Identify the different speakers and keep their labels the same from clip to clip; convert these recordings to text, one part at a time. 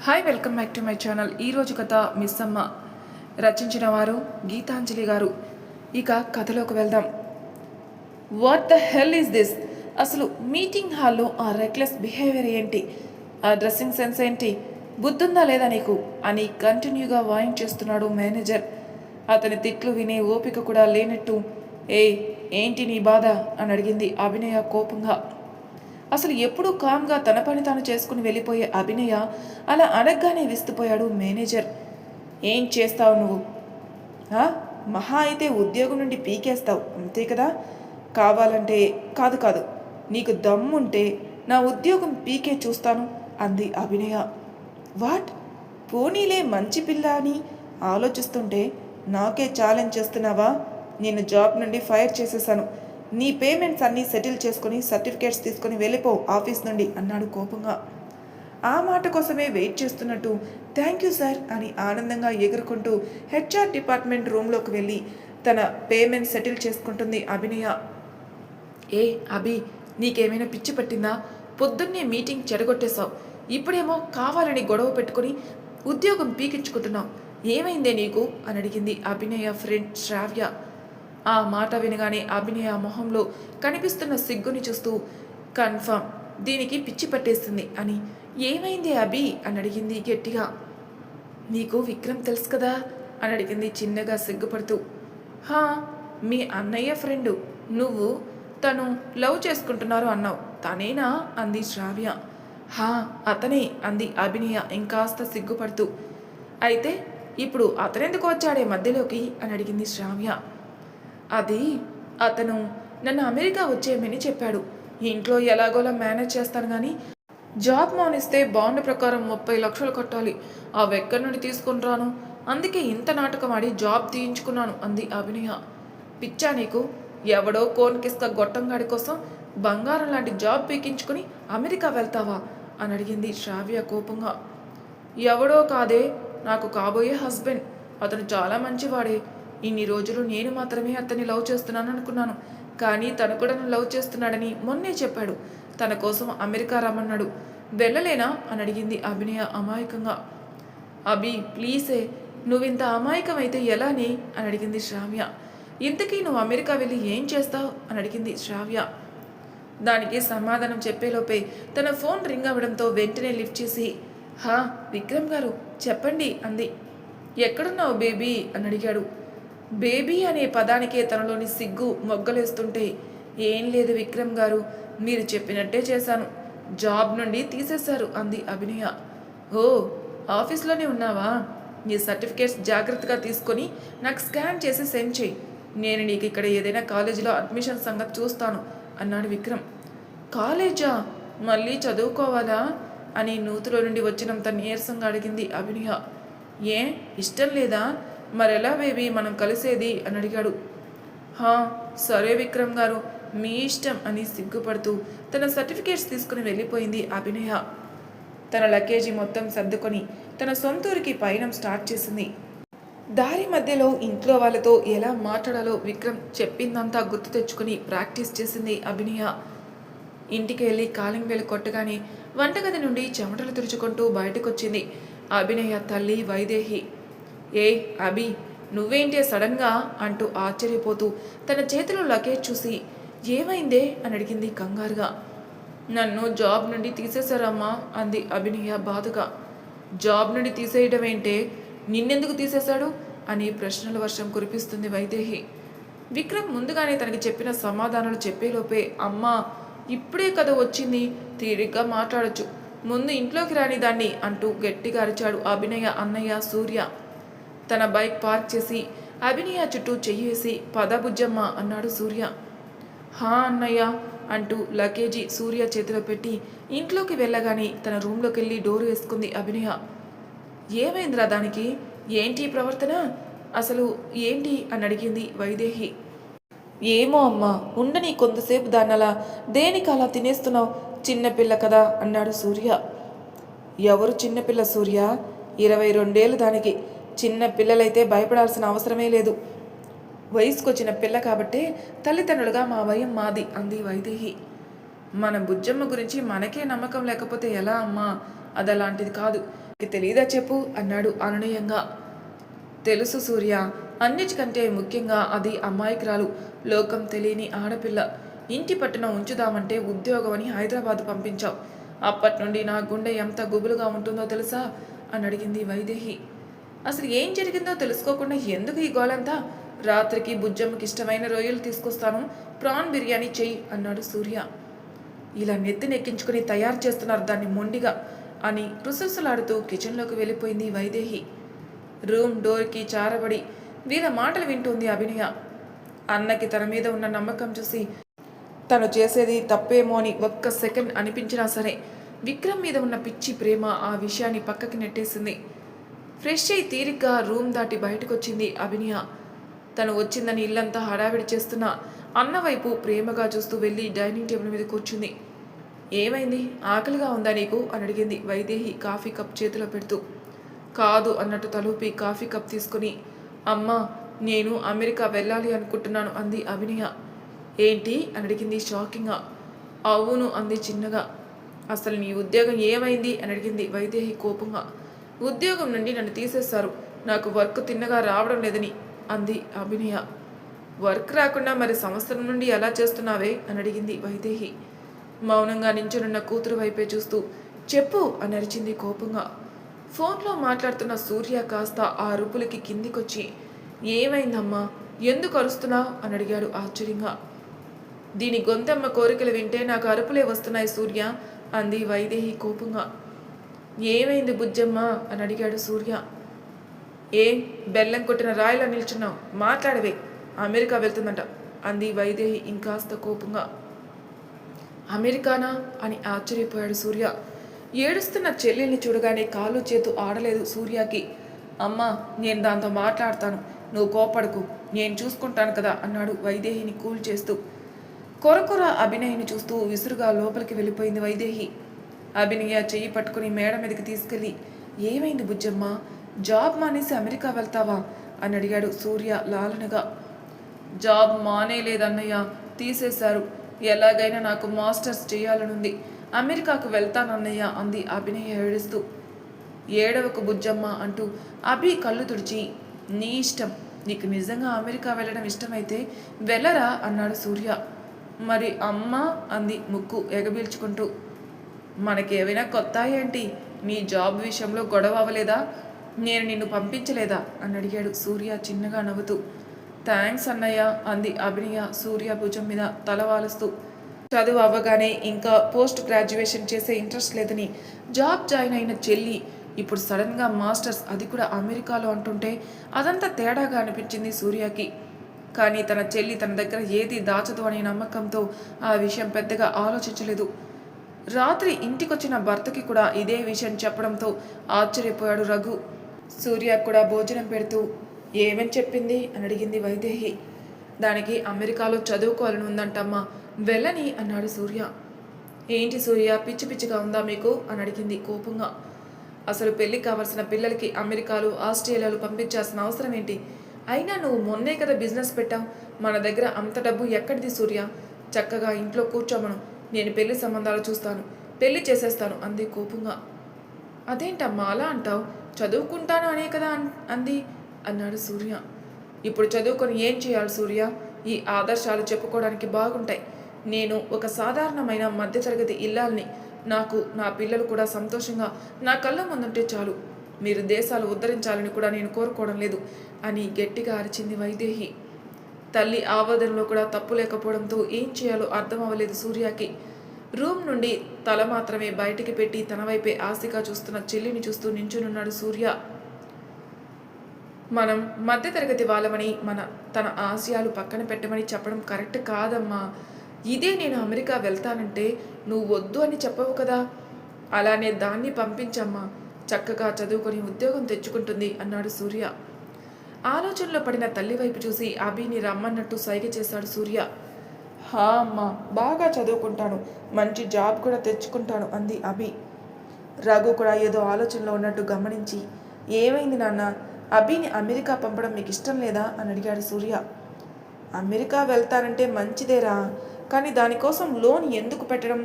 Speaker 1: Hi, welcome back to my channel. ఈరోజు కథ miss అమ్మ, రచించిన వారు గీతాంజలి గారు. ఇక కథలోకి వెళ్దాం. What the hell is this? అసలు మీటింగ్ హాల్లో ఆ రెక్లెస్ బిహేవియర్ ఏంటి? ఆ డ్రెస్సింగ్ సెన్స్ ఏంటి? బుద్ధుందా లేదా నీకు అని కంటిన్యూగా వాయిన్ చేస్తున్నాడు మేనేజర్. అతని తిట్లు వినే ఓపిక కూడా లేనట్టు, ఏంటి నీ బాధ అని అడిగింది అభినయ కోపంగా. అసలు ఎప్పుడూ కామ్గా తన పని తాను చేసుకుని వెళ్ళిపోయే అభినయ అలా అడగగానే విస్తుపోయాడు మేనేజర్. ఏం చేస్తావు నువ్వు? మహా అయితే ఉద్యోగం నుండి పీకేస్తావు అంతే కదా? కావాలంటే కాదు నీకు దమ్ముంటే నా ఉద్యోగం పీకే చూస్తాను అంది అభినయ. వాట్? పోనీలే మంచి పిల్ల అని ఆలోచిస్తుంటే నాకే ఛాలెంజ్ చేస్తున్నావా? నేను జాబ్ నుండి ఫైర్ చేసేసాను. నీ పేమెంట్స్ అన్నీ సెటిల్ చేసుకుని సర్టిఫికేట్స్ తీసుకుని వెళ్ళిపో ఆఫీస్ నుండి అన్నాడు కోపంగా. ఆ మాట కోసమే వెయిట్ చేస్తున్నట్టు థ్యాంక్ యూ సార్ అని ఆనందంగా ఎగురుకుంటూ హెచ్ఆర్ డిపార్ట్మెంట్ రూమ్లోకి వెళ్ళి తన పేమెంట్ సెటిల్ చేసుకుంటుంది అభినయ. అభి, నీకేమైనా పిచ్చి పట్టిందా? పొద్దున్నే మీటింగ్ చెడగొట్టేశావు, ఇప్పుడేమో కావాలని గొడవ పెట్టుకుని ఉద్యోగం పీకించుకుంటున్నావు. ఏమైందే నీకు అని అడిగింది అభినయ ఫ్రెండ్ శ్రావ్య. ఆ మాట వినగానే అభినయ మొహంలో కనిపిస్తున్న సిగ్గుని చూస్తూ కన్ఫర్మ్ దీనికి పిచ్చి పట్టేస్తుంది అని, ఏమైంది అభి అని అడిగింది గట్టిగా. నీకు విక్రమ్ తెలుసు కదా అని అడిగింది చిన్నగా సిగ్గుపడుతూ. మీ అన్నయ్య ఫ్రెండు, నువ్వు తను లవ్ చేసుకుంటున్నారు అన్నావు, తనేనా అంది శ్రావ్య. అతనే అంది అభినయ ఇంకాస్త సిగ్గుపడుతూ. అయితే ఇప్పుడు అతనెందుకు వచ్చాడే మధ్యలోకి అని అడిగింది శ్రావ్య. అది అతను నన్ను అమెరికా వచ్చేయమని చెప్పాడు. ఇంట్లో ఎలాగోలా మేనేజ్ చేస్తాను కానీ జాబ్ మానిస్తే బాండ్ ప్రకారం 30 లక్షలు కట్టాలి. ఎక్కడి నుండి తీసుకుని రాను? అందుకే ఇంత నాటకం ఆడి జాబ్ తీయించుకున్నాను అంది అభినయ. పిచ్చా నీకు? ఎవడో కోన్కిస్క గొట్టంగాడి కోసం బంగారం లాంటి జాబ్ పీకించుకుని అమెరికా వెళ్తావా అని అడిగింది శ్రావ్య కోపంగా. ఎవడో కాదే, నాకు కాబోయే హస్బెండ్. అతను చాలా మంచివాడే. ఇన్ని రోజులు నేను మాత్రమే అతన్ని లవ్ చేస్తున్నాను అనుకున్నాను, కానీ తను కూడా నన్ను లవ్ చేస్తున్నాడని మొన్నే చెప్పాడు. తన కోసం అమెరికా రమ్మన్నాడు. వెళ్ళలేనా అని అడిగింది అభినయ అమాయకంగా. అభి ప్లీజే, నువ్వింత అమాయకమైతే ఎలానే అని అడిగింది శ్రావ్య. ఇంతకీ నువ్వు అమెరికా వెళ్ళి ఏం చేస్తావు అని అడిగింది శ్రావ్య. దానికి సమాధానం చెప్పేలోపే తన ఫోన్ రింగ్ అవ్వడంతో వెంటనే లిఫ్ట్ చేసి, విక్రమ్ గారు చెప్పండి అంది. ఎక్కడున్నావు బేబీ అని అడిగాడు. బేబీ అనే పదానికే తనలోని సిగ్గు మొగ్గలేస్తుంటే, ఏం లేదు విక్రమ్ గారు, మీరు చెప్పినట్టే చేశాను, జాబ్ నుండి తీసేశారు అంది అభినయ. ఆఫీస్లోనే ఉన్నావా? నీ సర్టిఫికేట్స్ జాగ్రత్తగా తీసుకొని నాకు స్కాన్ చేసి సెండ్ చేయి. నేను నీకు ఇక్కడ ఏదైనా కాలేజీలో అడ్మిషన్ సంగతి చూస్తాను అన్నాడు విక్రమ్. కాలేజా? మళ్ళీ చదువుకోవాలా అని నూతులో నుండి వచ్చినంత నీరసంగా అడిగింది అభినయ. ఇష్టం లేదా? మరెలా బేబీ మనం కలిసేది అని అడిగాడు. సరే విక్రమ్ గారు, మీ ఇష్టం అని సిగ్గుపడుతూ తన సర్టిఫికేట్స్ తీసుకుని వెళ్ళిపోయింది అభినయ. తన లగేజీ మొత్తం సర్దుకొని తన సొంతూరికి పయనం స్టార్ట్ చేసింది. దారి మధ్యలో ఇంట్లో వాళ్ళతో ఎలా మాట్లాడాలో విక్రమ్ చెప్పిందంతా గుర్తు తెచ్చుకుని ప్రాక్టీస్ చేసింది అభినయ. ఇంటికి వెళ్ళి కాలింగ్ బెల్ కొట్టగానే వంటగది నుండి చెమటలు తుడుచుకుంటూ బయటకొచ్చింది అభినయ తల్లి వైదేహి. అభి, నువ్వేంటే సడన్గా అంటూ ఆశ్చర్యపోతూ తన చేతిలో లగేజ్ చూసి, ఏమైందే అని అడిగింది కంగారుగా. నన్ను జాబ్ నుండి తీసేశారమ్మా అంది అభినయ బాధగా. జాబ్ నుండి తీసేయడం ఏంటే? నిన్నెందుకు తీసేశాడు అని ప్రశ్నల వర్షం కురిపిస్తుంది వైదేహి. విక్రమ్ ముందుగానే తనకి చెప్పిన సమాధానాలు చెప్పేలోపే, అమ్మా ఇప్పుడే కదా వచ్చింది, తీరిగ్గా మాట్లాడచ్చు, ముందు ఇంట్లోకి రాని దాన్ని అంటూ గట్టిగా అరిచాడు అభినయ అన్నయ్య సూర్య. తన బైక్ పార్క్ చేసి అభినయ చుట్టూ చెయ్యి వేసి, పద బుజ్జమ్మ అన్నాడు సూర్య. అన్నయ్య అంటూ లగేజీ సూర్య చేతిలో పెట్టి ఇంట్లోకి వెళ్ళగానే తన రూమ్లోకి వెళ్ళి డోర్ వేసుకుంది అభినయ. ఏమైందిరా దానికి? ఏంటి ప్రవర్తన? అసలు ఏంటి అని అడిగింది వైదేహి. ఏమో అమ్మా, ఉండని కొంతసేపు దాన్నలా దేనికి అలా తినేస్తున్నావు? చిన్నపిల్ల కదా అన్నాడు సూర్య. ఎవరు చిన్నపిల్ల సూర్య? 22 ఏళ్ళు దానికి. చిన్న పిల్లలైతే భయపడాల్సిన అవసరమే లేదు. వయసుకొచ్చిన పిల్ల కాబట్టే తల్లిదండ్రులుగా మా భయం మాది అంది వైదేహి. మన బుజ్జమ్మ గురించి మనకే నమ్మకం లేకపోతే ఎలా అమ్మా? అదలాంటిది కాదు. తెలీదా చెప్పు అన్నాడు అనునయంగా. తెలుసు సూర్య, అన్నిటికంటే ముఖ్యంగా అది అమాయకురాలు, లోకం తెలియని ఆడపిల్ల. ఇంటి పట్టున ఉంచుదామంటే ఉద్యోగం అని హైదరాబాద్ పంపించావు. అప్పటి నుండి నా గుండె ఎంత గుబులుగా ఉంటుందో తెలుసా అని అడిగింది వైదేహి. అసలు ఏం జరిగిందో తెలుసుకోకుండా ఎందుకు ఈ గోలంతా? రాత్రికి బుజ్జమ్మకి ఇష్టమైన రొయ్యలు తీసుకొస్తాను, ప్రాన్ బిర్యానీ చెయ్యి అన్నాడు సూర్య. ఇలా నెత్తినెక్కించుకుని తయారు చేస్తున్నారు దాన్ని మొండిగా అని రుసరుసలాడుతూ కిచెన్లోకి వెళ్ళిపోయింది వైదేహి. రూమ్ డోర్కి చారబడి వీళ్ళ మాటలు వింటుంది అభినయ. అన్నకి తన మీద ఉన్న నమ్మకం చూసి తను చేసేది తప్పేమో అని ఒక్క సెకండ్ అనిపించినా సరే విక్రమ్ మీద ఉన్న పిచ్చి ప్రేమ ఆ విషయాన్ని పక్కకి నెట్టేసింది. ఫ్రెష్ అయి తీరిగ్గా రూమ్ దాటి బయటకొచ్చింది అభినయ. తను వచ్చిందని ఇల్లంతా హడావిడి చేస్తున్న అన్న వైపు ప్రేమగా చూస్తూ వెళ్ళి డైనింగ్ టేబుల్ మీద కూర్చుంది. ఏమైంది, ఆకలిగా ఉందా నీకు అని అడిగింది వైదేహి కాఫీ కప్ చేతిలో పెడుతూ. కాదు అన్నట్టు తలూపి కాఫీ కప్ తీసుకుని, అమ్మా నేను అమెరికా వెళ్ళాలి అనుకుంటున్నాను అంది అభినయ. ఏంటి అని అడిగింది షాకింగ్గా. అవును అంది చిన్నగా. అసలు నీ ఉద్యోగం ఏమైంది అని అడిగింది వైదేహి కోపంగా. ఉద్యోగం నుండి నన్ను తీసేశారు, నాకు వర్క్ తిన్నగా రావడం లేదని అంది అభినయ. వర్క్ రాకుండా మరి సంవత్సరం నుండి ఎలా చేస్తున్నావే అని అడిగింది వైదేహి. మౌనంగా నించునున్న కూతురు వైపే చూస్తూ చెప్పు అని అరిచింది కోపంగా. ఫోన్లో మాట్లాడుతున్న సూర్య కాస్త ఆ అరుపులకి కిందికొచ్చి ఏమైందమ్మా, ఎందుకు అరుస్తున్నావు అని అడిగాడు ఆశ్చర్యంగా. దీని గొంతమ్మ కోరికలు వింటే నాకు అరుపులే వస్తున్నాయి సూర్య అంది వైదేహి కోపంగా. ఏమైంది బుజ్జమ్మ అని అడిగాడు సూర్య. బెల్లం కొట్టిన రాయిలా నిల్చున్నావు, మాట్లాడవే, అమెరికా వెళ్తుందంట అంది వైదేహి ఇంకాస్త కోపంగా. అమెరికానా అని ఆశ్చర్యపోయాడు సూర్య. ఏడుస్తున్న చెల్లెల్ని చూడగానే కాలు చేతు ఆడలేదు సూర్యకి. అమ్మా నేను దాంతో మాట్లాడతాను, నువ్వు కోపడకు, నేను చూసుకుంటాను కదా అన్నాడు వైదేహిని కూల్ చేస్తూ. కొరకొర అభినయ్ని చూస్తూ విసురుగా లోపలికి వెళ్ళిపోయింది వైదేహి. అభినయ చెయ్యి పట్టుకుని మేడ మీదకి తీసుకెళ్ళి ఏమైంది బుజ్జమ్మ, జాబ్ మానేసి అమెరికా వెళ్తావా అని అడిగాడు సూర్య లాలనగా. జాబ్ మానేలేదన్నయ్య, తీసేశారు. ఎలాగైనా నాకు మాస్టర్స్ చేయాలనుంది, అమెరికాకు వెళ్తానన్నయ్య అంది అభినయ ఏడుస్తూ. ఏడవకు బుజ్జమ్మ అంటూ అభి కళ్ళు తుడిచి నీ ఇష్టం, నీకు నిజంగా అమెరికా వెళ్ళడం ఇష్టమైతే వెళ్ళరా అన్నాడు సూర్య. మరి అమ్మ అంది ముక్కు ఎగబీల్చుకుంటూ. మనకేమైనా కొత్త ఏంటి, నీ జాబ్ విషయంలో గొడవ అవ్వలేదా, నేను నిన్ను పంపించలేదా అని అడిగాడు సూర్య చిన్నగా నవ్వుతూ. థ్యాంక్స్ అన్నయ్య అంది అభినయ సూర్య భుజం మీద తలవాలుస్తూ. చదువు అవ్వగానే ఇంకా పోస్ట్ గ్రాడ్యుయేషన్ చేసే ఇంట్రెస్ట్ లేదని జాబ్ జాయిన్ అయిన చెల్లి ఇప్పుడు సడన్గా మాస్టర్స్, అది కూడా అమెరికాలో అంటుంటే అదంతా తేడాగా అనిపించింది సూర్యకి. కానీ తన చెల్లి తన దగ్గర ఏది దాచదు అనే నమ్మకంతో ఆ విషయం పెద్దగా ఆలోచించలేదు. రాత్రి ఇంటికొచ్చిన భర్తకి కూడా ఇదే విషయం చెప్పడంతో ఆశ్చర్యపోయాడు రఘు. సూర్య కూడా భోజనం పెడుతూ ఏమని చెప్పింది అని అడిగింది వైదేహి. దానికి అమెరికాలో చదువుకోవాలని ఉందంటమ్మా, వెళ్ళని అన్నాడు సూర్య. ఏంటి సూర్య, పిచ్చి పిచ్చిగా ఉందా మీకు అని అడిగింది కోపంగా. అసలు పెళ్ళి కావాల్సిన పిల్లలకి అమెరికాలు ఆస్ట్రేలియాలు పంపించాల్సిన అవసరం ఏంటి? అయినా నువ్వు మొన్నే కదా బిజినెస్ పెట్టావు, మన దగ్గర అంత డబ్బు ఎక్కడిది సూర్య, చక్కగా ఇంట్లో కూర్చోమను, నేను పెళ్లి సంబంధాలు చూస్తాను, పెళ్లి చేసేస్తాను అంది కోపంగా. అదేంటమ్మా అలా అంటావు, చదువుకుంటాను అనే కదా అంది అన్నాడు సూర్య. ఇప్పుడు చదువుకొని ఏం చేయాలి సూర్య, ఈ ఆదర్శాలు చెప్పుకోవడానికి బాగుంటాయి. నేను ఒక సాధారణమైన మధ్యతరగతి ఇల్లాల్ని, నాకు నా పిల్లలు కూడా సంతోషంగా నా కళ్ళ ముందుంటే చాలు, మీరు దేశాలు ఉద్ధరించాలని కూడా నేను కోరుకోవడం లేదు అని గట్టిగా అరిచింది వైదేహి. తల్లి ఆవేదనలో కూడా తప్పు లేకపోవడంతో ఏం చేయాలో అర్థం అవ్వలేదు సూర్యకి. రూమ్ నుండి తల మాత్రమే బయటికి పెట్టి తన వైపే ఆశగా చూస్తున్న చెల్లిని చూస్తూ నించునున్నాడు సూర్య. మనం మధ్యతరగతి వాళ్ళమని తన ఆశయాలు పక్కన పెట్టమని చెప్పడం కరెక్ట్ కాదమ్మా. ఇదే నేను అమెరికా వెళ్తానంటే నువ్వు వద్దు అని చెప్పవు కదా, అలానే దాన్ని పంపించమ్మా, చక్కగా చదువుకొని ఉద్యోగం తెచ్చుకుంటుంది అన్నాడు సూర్య. ఆలోచనలో పడిన తల్లి వైపు చూసి అభిని రమ్మన్నట్టు సైగ చేశాడు సూర్య. హా అమ్మా, బాగా చదువుకుంటాను, మంచి జాబ్ కూడా తెచ్చుకుంటాను అంది అభి. రఘు కూడా ఏదో ఆలోచనలో ఉన్నట్టు గమనించి ఏమైంది నాన్న, అభిని అమెరికా పంపడం మీకు ఇష్టం లేదా అని అడిగాడు సూర్య. అమెరికా వెళ్తానంటే మంచిదేరా, కానీ దానికోసం లోన్ ఎందుకు పెట్టడం,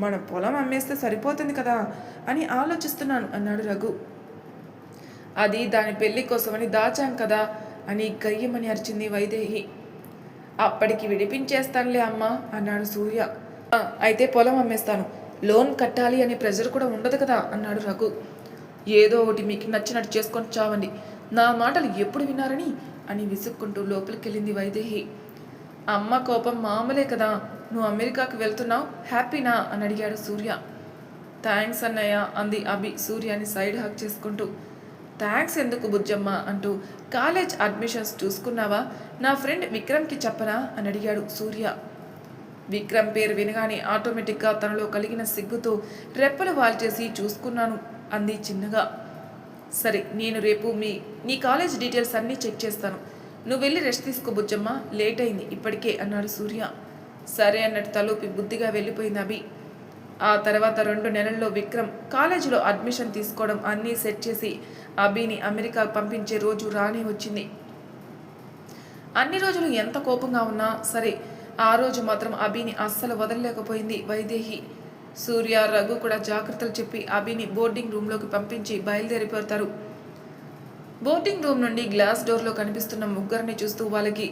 Speaker 1: మన పొలం అమ్మేస్తే సరిపోతుంది కదా అని ఆలోచిస్తున్నాను అన్నాడు రఘు. అది దాని పెళ్లి కోసమని దాచాం కదా అని గయ్యమని అరిచింది వైదేహి. అప్పటికి విడిపించేస్తానులే అమ్మా అన్నాడు సూర్య. అయితే పొలం అమ్మేస్తాను, లోన్ కట్టాలి అనే ప్రెజర్ కూడా ఉండదు కదా అన్నాడు రఘు. ఏదో ఒకటి మీకు నచ్చినట్టు చేసుకొని చావండి, నా మాటలు ఎప్పుడు విన్నారని అని విసుక్కుంటూ లోపలికెళ్ళింది వైదేహి. అమ్మ కోపం మామూలే కదా, నువ్వు అమెరికాకు వెళ్తున్నావు, హ్యాపీనా అని అడిగాడు సూర్య. థ్యాంక్స్ అన్నయ్య అంది అభి సూర్యాని సైడ్ హక్ చేసుకుంటూ. థ్యాంక్స్ ఎందుకు బుజ్జమ్మ అంటూ కాలేజ్ అడ్మిషన్స్ చూసుకున్నావా, నా ఫ్రెండ్ విక్రమ్కి చెప్పనా అని అడిగాడు సూర్య. విక్రమ్ పేరు వినగానే ఆటోమేటిక్గా తనలో కలిగిన సిగ్గుతో రెప్పలు వాల్చేసి చూసుకున్నాను అంది చిన్నగా. సరే, నేను రేపు నీ కాలేజ్ డీటెయిల్స్ అన్నీ చెక్ చేస్తాను, నువ్వు వెళ్ళి రెస్ట్ తీసుకో బుజ్జమ్మ, లేట్ అయింది ఇప్పటికే అన్నాడు సూర్య. సరే అన్నట్టు తలూపి బుద్ధిగా వెళ్ళిపోయింది అభి. ఆ తర్వాత 2 నెలల్లో విక్రమ్ కాలేజీలో అడ్మిషన్ తీసుకోవడం అన్నీ సెట్ చేసి అభిని అమెరికా పంపించే రోజు రానే వచ్చింది. అన్ని రోజులు ఎంత కోపంగా ఉన్నా సరే, ఆ రోజు మాత్రం అభిని అస్సలు వదలలేకపోయింది వైదేహి. సూర్య, రఘు కూడా జాగ్రత్తలు చెప్పి అభిని బోర్డింగ్ రూమ్లోకి పంపించి బయలుదేరిపోతారు. బోర్డింగ్ రూమ్ నుండి గ్లాస్ డోర్లో కనిపిస్తున్న ముగ్గురిని చూస్తూ వాళ్ళకి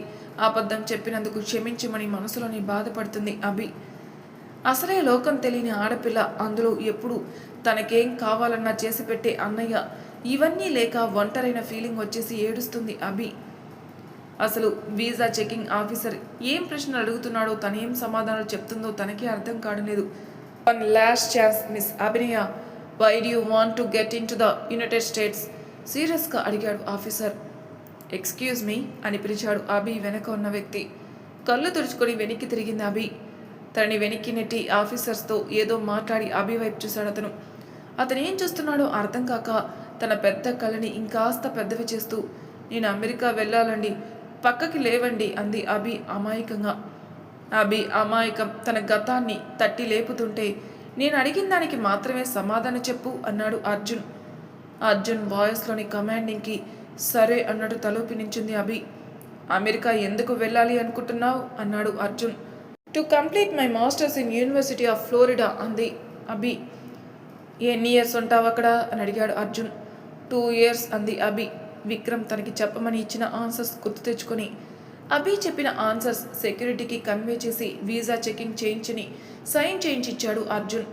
Speaker 1: అబద్ధం చెప్పినందుకు క్షమించమని మనసులోని బాధపడుతుంది అభి. అసలే లోకం తెలియని ఆడపిల్ల, అందులో ఎప్పుడు తనకేం కావాలన్నా చేసి పెట్టే అన్నయ్య, ఇవన్నీ లేక ఒంటరైన ఫీలింగ్ వచ్చేసి ఏడుస్తుంది అభి. అసలు వీసా చెకింగ్ ఆఫీసర్ ఏం ప్రశ్నలు అడుగుతున్నాడో, తనేం సమాధానాలు చెప్తుందో తనకే అర్థం కావలేదు. One last chance miss Abhinaya, why do you want to get into the United States సీరియస్గా అడిగాడు ఆఫీసర్. ఎక్స్క్యూజ్ మీ అని పిలిచాడు అభి వెనక ఉన్న వ్యక్తి. కళ్ళు తుడుచుకొని వెనక్కి తిరిగింది అభి. తనని వెనక్కి నెట్టి ఆఫీసర్స్తో ఏదో మాట్లాడి అభి వైపు చూశాడు అతను. అతను ఏం చూస్తున్నాడో అర్థం కాక తన పెద్ద కళ్ళని ఇంకాస్త పెద్దవి చేస్తూ, నేను అమెరికా వెళ్ళాలండి, పక్కకి లేవండి అంది అభి అమాయకంగా. అభి అమాయకం తన గతాన్ని తట్టి లేపుతుంటే, నేను అడిగిన దానికి మాత్రమే సమాధానం చెప్పు అన్నాడు అర్జున్. అర్జున్ వాయిస్లోని కమాండింగ్కి సరే అన్నట్టు తలూపి నించుంది అభి. అమెరికా ఎందుకు వెళ్ళాలి అనుకుంటున్నావు అన్నాడు Arjun. To complete my masters in university of Florida అంది అభి. ఎన్ని ఇయర్స్ ఉంటావు అక్కడ అని అడిగాడు అర్జున్. 2 years అంది అభి. విక్రమ్ తనకి చెప్పమని ఇచ్చిన ఆన్సర్స్ గుర్తు తెచ్చుకొని అభి చెప్పిన ఆన్సర్స్ సెక్యూరిటీకి కన్వే చేసి వీసా చెకింగ్ చేయించని సైన్ చేయించిచ్చాడు Arjun.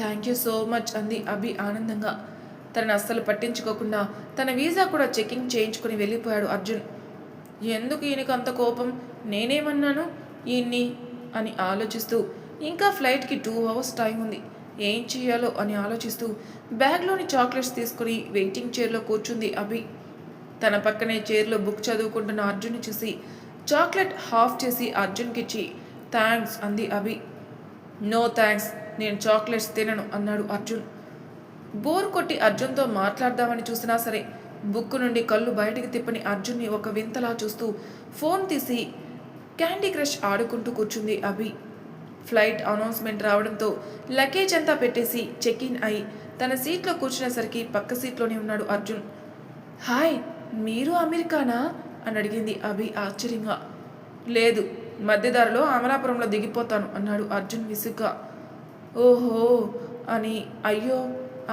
Speaker 1: Thank you so much అంది అభి ఆనందంగా. తనని అస్సలు పట్టించుకోకుండా తన వీసా కూడా చెకింగ్ చేయించుకొని వెళ్ళిపోయాడు అర్జున్. ఎందుకు ఈయనకు అంత కోపం, నేనేమన్నాను ఈయన్ని అని ఆలోచిస్తూ, ఇంకా ఫ్లైట్కి 2 hours టైం ఉంది, ఏం చేయాలో అని ఆలోచిస్తూ బ్యాగ్లోని చాక్లెట్స్ తీసుకుని వెయిటింగ్ చైర్లో కూర్చుంది అభి. తన పక్కనే చైర్లో బుక్ చదువుకుంటున్న అర్జున్ని చూసి చాక్లెట్ హాఫ్ చేసి అర్జున్కి ఇచ్చి థ్యాంక్స్ అంది అభి. నో థ్యాంక్స్, నేను చాక్లెట్స్ తినను అన్నాడు అర్జున్. బోర్ కొట్టి అర్జున్తో మాట్లాడదామని చూసినా సరే బుక్ నుండి కళ్ళు బయటికి తిప్పని అర్జున్ని ఒక వింతలా చూస్తూ ఫోన్ తీసి క్యాండీ క్రష్ ఆడుకుంటూ కూర్చుంది అభి. ఫ్లైట్ అనౌన్స్మెంట్ రావడంతో లగేజ్ అంతా పెట్టేసి చెక్ ఇన్ అయి తన సీట్లో కూర్చునేసరికి పక్క సీట్లోనే ఉన్నాడు అర్జున్. హాయ్, మీరు అమెరికానా అని అడిగింది అభి ఆశ్చర్యంగా. లేదు, మధ్యదారిలో అమలాపురంలో దిగిపోతాను అన్నాడు అర్జున్ విసుగ్గా. ఓహో అని. అయ్యో,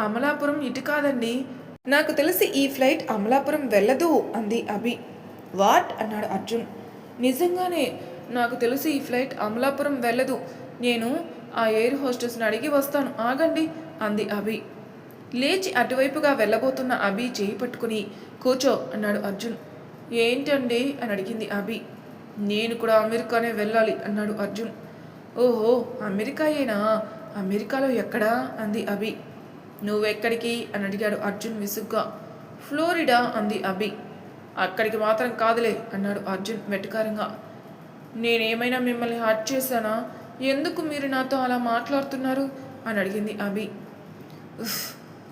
Speaker 1: అమలాపురం ఇటు కాదండి, నాకు తెలిసి ఈ ఫ్లైట్ అమలాపురం వెళ్ళదు అంది అభి. వాట్ అన్నాడు అర్జున్. నిజంగానే నాకు తెలిసి ఈ ఫ్లైట్ అమలాపురం వెళ్ళదు, నేను ఆ ఎయిర్ హోస్టెస్ని అడిగి వస్తాను, ఆగండి అంది అభి. లేచి అటువైపుగా వెళ్ళబోతున్న అభి చేయి పట్టుకుని కూర్చో అన్నాడు అర్జున్. ఏంటండి అని అడిగింది అభి. నేను కూడా అమెరికానే వెళ్ళాలి అన్నాడు అర్జున్. ఓహో, అమెరికాయేనా, అమెరికాలో ఎక్కడా అంది అభి. నువ్వెక్కడికి అని అడిగాడు అర్జున్ విసుగ్గా. ఫ్లోరిడా అంది అభి. అక్కడికి మాత్రం కాదులే అన్నాడు అర్జున్ వెటకారంగా. నేనేమైనా మిమ్మల్ని హర్ట్ చేశానా, ఎందుకు మీరు నాతో అలా మాట్లాడుతున్నారు అని అడిగింది అభి.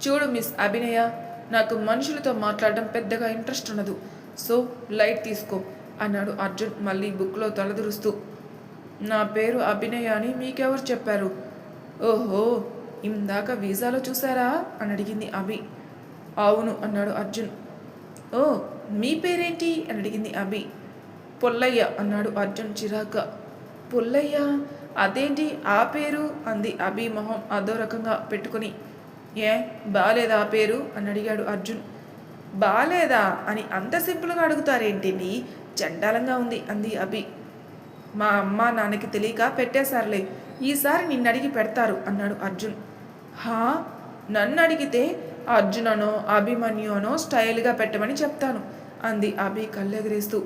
Speaker 1: చూడు మిస్ అభినయ, నాకు మనుషులతో మాట్లాడడం పెద్దగా ఇంట్రెస్ట్ ఉండదు, సో లైట్ తీసుకో అన్నాడు అర్జున్ మళ్ళీ బుక్లో తలదురుస్తూ. నా పేరు అభినయ అని మీకెవరు చెప్పారు? ఓహో, ఇందాక వీసాలో చూసారా అని అడిగింది అభి. అవును అన్నాడు అర్జున్. ఓ, మీ పేరేంటి అని అడిగింది అభి. పుల్లయ్య అన్నాడు అర్జున్ చిరాగ్గా. పుల్లయ్య, అదేంటి ఆ పేరు అంది అభి మొహం అదో రకంగా పెట్టుకుని. ఏ బాలేదా ఆ పేరు అని అడిగాడు అర్జున్. బాలేదా అని అంత సింపుల్గా అడుగుతారేంటి? చండాలంగా ఉంది అంది అభి. మా అమ్మ నాన్నకి తెలియక పెట్టేశారులే, ఈసారి నిన్నడిగి పెడతారు అన్నాడు అర్జున్. హా, నన్ను అడిగితే అర్జుననో అభిమన్యు అనో స్టైల్గా పెట్టమని చెప్తాను అంది అభి కళ్ళెగరేస్తూ.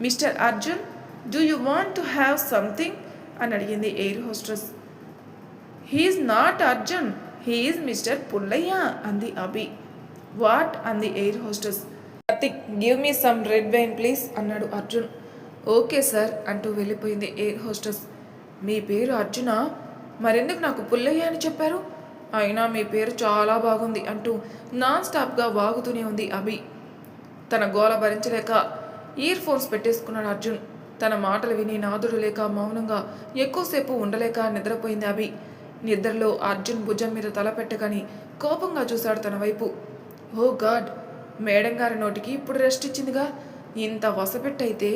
Speaker 1: Mister Arjun, do you want to have something అని అడిగింది air hostess. He's not Arjun, he's mister Pullayya అంది అభి. వాట్ అంది air hostess. Karthik, give me some red wine please అన్నాడు అర్జున్. ఓకే సార్ అంటూ వెళ్ళిపోయింది ఎయిర్ హోస్టెస్. మీ పేరు అర్జునా? మరెందుకు నాకు పుల్లయ్య అని చెప్పారు? అయినా మీ పేరు చాలా బాగుంది అంటూ నాన్ స్టాప్గా వాగుతూనే ఉంది అభి. తన గోల భరించలేక ఇయర్ ఫోన్స్ పెట్టేసుకున్నాడు అర్జున్. తన మాటలు విని నాదుడు లేక మౌనంగా ఎక్కువసేపు ఉండలేక నిద్రపోయింది అభి. నిద్రలో అర్జున్ భుజం మీద తల పెట్టగాని కోపంగా చూశాడు తన వైపు. ఓ గాడ్, మేడం గారి నోటికి ఇప్పుడు రెస్ట్ ఇచ్చిందిగా, ఇంత వసపెట్టయితే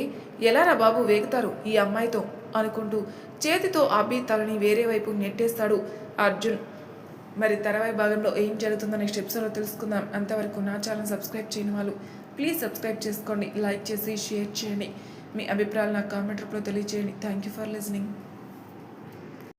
Speaker 1: ఎలారా బాబు వేగుతారు ఈ అమ్మాయితో అనుకుంటూ చేతితో అభి తలని వేరే వైపు నెట్టేస్తాడు అర్జున్. మరి తర్వాయి భాగంలో ఏం జరుగుతుందో నెక్స్ట్ ఎపిసోడ్లో తెలుసుకుందాం. అంతవరకు నా ఛానల్ సబ్స్క్రైబ్ చేయని వాళ్ళు ప్లీజ్ సబ్స్క్రైబ్ చేసుకోండి, లైక్ చేసి షేర్ చేయండి, మీ అభిప్రాయాలు నాకు కామెంట్ రూపంలో తెలియజేయండి. Thank you for listening.